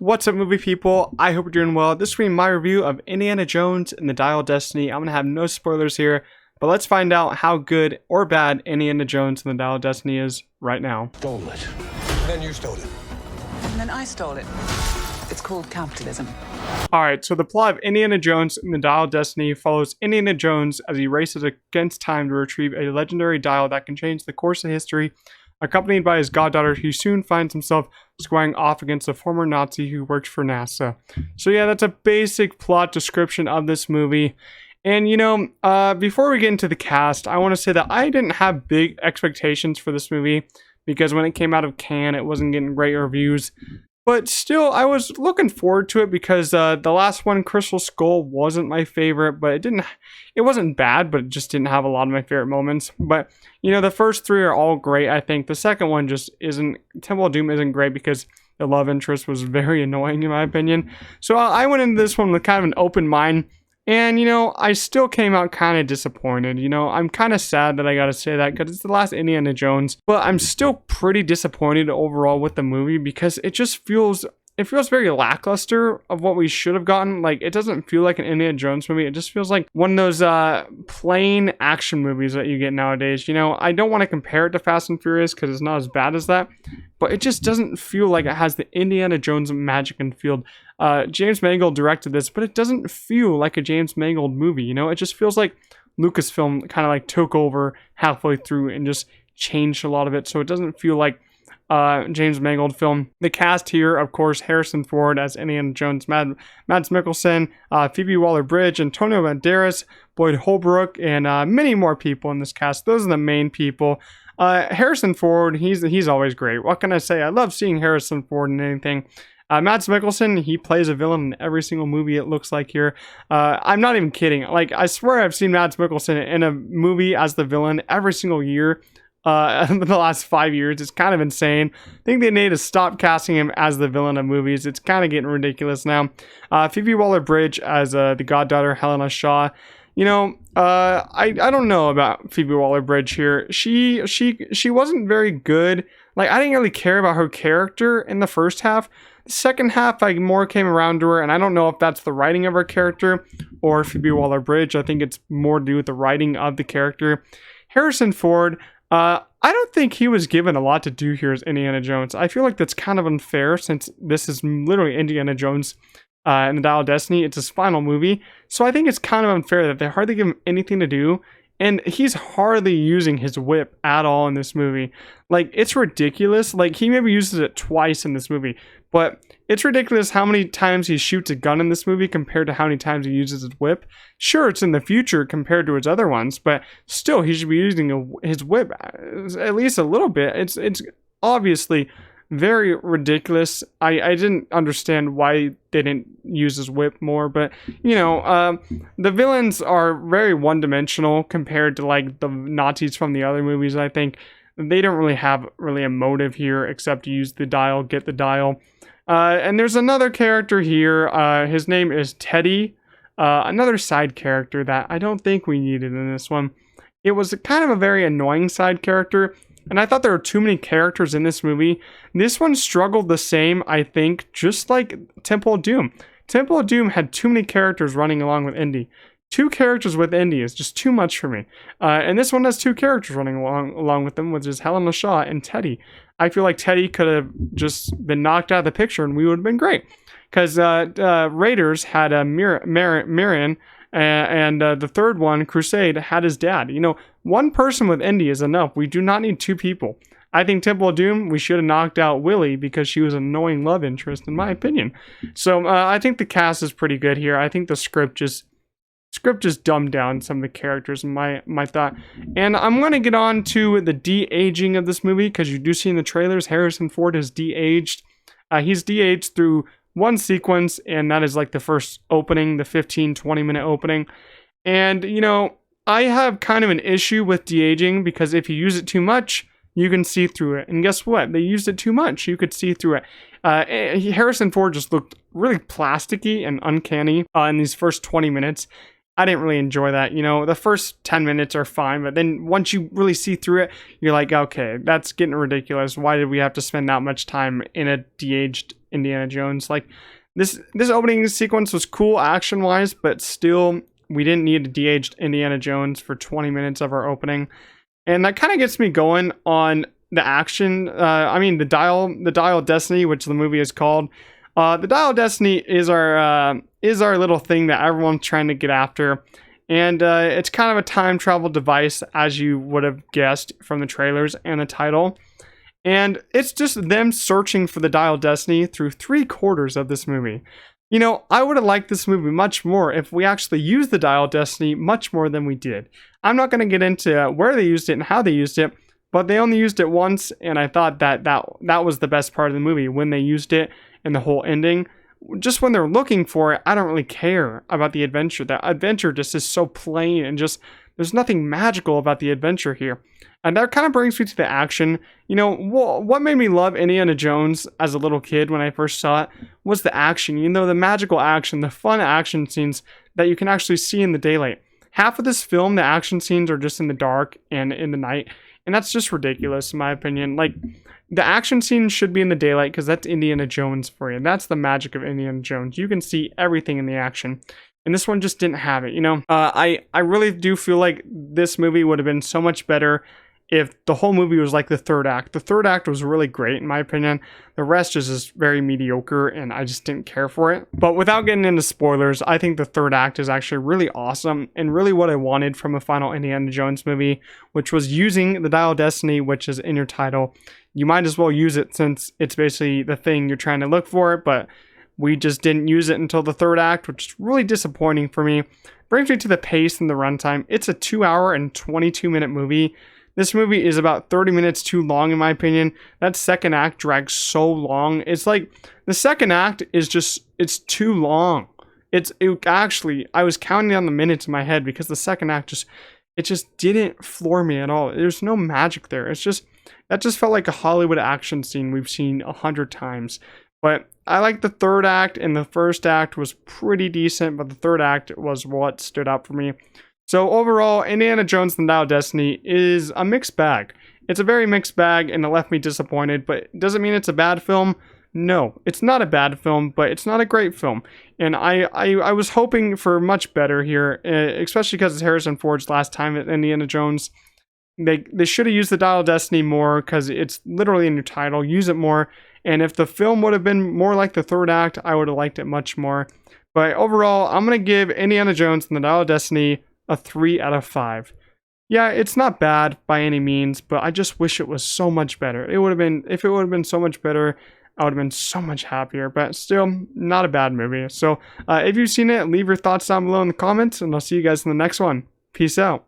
What's up, movie people? I hope you're doing well. This will be my review of Indiana Jones and the Dial of Destiny. I'm going to have no spoilers here, but let's find out how good or bad Indiana Jones and the Dial of Destiny is right now. Stole it. Then you stole it. And then I stole it. It's called capitalism. Alright, so the plot of Indiana Jones and the Dial of Destiny follows Indiana Jones as he races against time to retrieve a legendary dial that can change the course of history, accompanied by his goddaughter, who soon finds himself squaring off against a former Nazi who worked for NASA. So yeah, that's a basic plot description of this movie. And before we get into the cast, I want to say that I didn't have big expectations for this movie, because when it came out of Cannes, it wasn't getting great reviews. But still, I was looking forward to it because the last one, Crystal Skull, wasn't my favorite, but it wasn't bad, but it just didn't have a lot of my favorite moments. But, the first three are all great, I think. The second one just isn't, Temple of Doom isn't great because the love interest was very annoying, in my opinion. So I went into this one with kind of an open mind. And, I still came out kind of disappointed. I'm kind of sad that I gotta say that because it's the last Indiana Jones. But I'm still pretty disappointed overall with the movie because it just feels very lackluster of what we should have gotten. Like, it doesn't feel like an Indiana Jones movie. It just feels like one of those plain action movies that you get nowadays. I don't want to compare it to Fast and Furious because it's not as bad as that. But it just doesn't feel like it has the Indiana Jones magic and feel. James Mangold directed this, but it doesn't feel like a James Mangold movie. It just feels like Lucasfilm kind of like took over halfway through and just changed a lot of it. So it doesn't feel like James Mangold film. The cast here, of course, Harrison Ford as Indiana Jones, Mads Mikkelsen, Phoebe Waller-Bridge, Antonio Banderas, Boyd Holbrook, and many more people in this cast. Those are the main people. Harrison Ford, he's always great. What can I say? I love seeing Harrison Ford in anything. Mads Mikkelsen, he plays a villain in every single movie, it looks like here. I'm not even kidding. Like, I swear I've seen Mads Mikkelsen in a movie as the villain every single year in the last 5 years. It's kind of insane. I think they need to stop casting him as the villain of movies. It's kind of getting ridiculous now. Phoebe Waller-Bridge as the goddaughter, Helena Shaw. I don't know about Phoebe Waller-Bridge here. She wasn't very good. Like, I didn't really care about her character in the first half. The second half, I more came around to her, and I don't know if that's the writing of her character or Phoebe Waller-Bridge. I think it's more to do with the writing of the character. Harrison Ford, I don't think he was given a lot to do here as Indiana Jones. I feel like that's kind of unfair since this is literally Indiana Jones and the Dial of Destiny. It's his final movie. So I think it's kind of unfair that they hardly give him anything to do. And he's hardly using his whip at all in this movie. Like, it's ridiculous. Like, he maybe uses it twice in this movie. But it's ridiculous how many times he shoots a gun in this movie compared to how many times he uses his whip. Sure, it's in the future compared to his other ones. But still, he should be using his whip at least a little bit. It's obviously very ridiculous. I didn't understand why they didn't use his whip more, but the villains are very one-dimensional compared to like the Nazis from the other movies. I think they don't really have a motive here except to use the dial, get the dial. And there's another character here. His name is Teddy, another side character that I don't think we needed in this one. It was kind of a very annoying side character. And I thought there were too many characters in this movie. This one struggled the same, I think, just like Temple of Doom. Temple of Doom had too many characters running along with Indy. 2 characters with Indy is just too much for me. And this one has 2 characters running along with them, which is Helena Shaw and Teddy. I feel like Teddy could have just been knocked out of the picture and we would have been great. Because Raiders had Marion. And the third one, Crusade, had his dad. One person with Indy is enough. We do not need 2 people. I think Temple of Doom, we should have knocked out Willie because she was an annoying love interest, in my opinion. So I think the cast is pretty good here. I think the script just dumbed down some of the characters, in my thought. And I'm going to get on to the de-aging of this movie because you do see in the trailers Harrison Ford is de-aged. He's de-aged through one sequence, and that is like the first opening, the 15-20 minute opening. And I have kind of an issue with de-aging because if you use it too much, you can see through it. And guess what? They used it too much. You could see through it. Harrison Ford just looked really plasticky and uncanny in these first 20 minutes. I didn't really enjoy that. The first 10 minutes are fine, but then once you really see through it, you're like, okay, that's getting ridiculous. Why did we have to spend that much time in a de-aged Indiana Jones. Like this opening sequence was cool action wise, but still we didn't need a de-aged Indiana Jones for 20 minutes of our opening. And that kind of gets me going on the action. The Dial of Destiny, which the movie is called. The Dial of Destiny is our little thing that everyone's trying to get after. And it's kind of a time travel device, as you would have guessed from the trailers and the title. And it's just them searching for the Dial of Destiny through 3/4 of this movie. You know, I would have liked this movie much more if we actually used the Dial of Destiny much more than we did. I'm not going to get into where they used it and how they used it, but they only used it once, and I thought that was the best part of the movie, when they used it and the whole ending. Just when they're looking for it, I don't really care about the adventure. The adventure just is so plain, and just there's nothing magical about the adventure here. And that kind of brings me to the action. You know, what made me love Indiana Jones as a little kid when I first saw it was the action. You know, the magical action, the fun action scenes that you can actually see in the daylight. Half of this film, the action scenes are just in the dark and in the night. And that's just ridiculous, in my opinion. Like, the action scenes should be in the daylight because that's Indiana Jones for you. That's the magic of Indiana Jones. You can see everything in the action. And this one just didn't have it, you know? I really do feel like this movie would have been so much better if the whole movie was like the third act. The third act was really great, in my opinion. The rest is just very mediocre, and I just didn't care for it. But without getting into spoilers, I think the third act is actually really awesome, and really what I wanted from a final Indiana Jones movie, which was using the Dial of Destiny, which is in your title. You might as well use it since it's basically the thing you're trying to look for, but we just didn't use it until the third act, which is really disappointing for me. Brings me to the pace and the runtime. It's a 2-hour and 22-minute movie. This movie is about 30 minutes too long, in my opinion. That second act drags so long. It's like the second act is just, it's too long. Actually, I was counting down the minutes in my head because the second act just didn't floor me at all. There's no magic there. That just felt like a Hollywood action scene we've seen 100 times. But I like the third act, and the first act was pretty decent, but the third act was what stood out for me. So overall, Indiana Jones and the Dial of Destiny is a mixed bag. It's a very mixed bag, and it left me disappointed, but does it mean it's a bad film? No, it's not a bad film, but it's not a great film. And I was hoping for much better here, especially because it's Harrison Ford's last time at Indiana Jones. They should have used the Dial of Destiny more, because it's literally in your title. Use it more. And if the film would have been more like the third act, I would have liked it much more. But overall, I'm going to give Indiana Jones and the Dial of Destiny a 3 out of 5. Yeah, it's not bad by any means, but I just wish it was so much better. If it would have been so much better, I would have been so much happier, but still not a bad movie. So if you've seen it, leave your thoughts down below in the comments, and I'll see you guys in the next one. Peace out.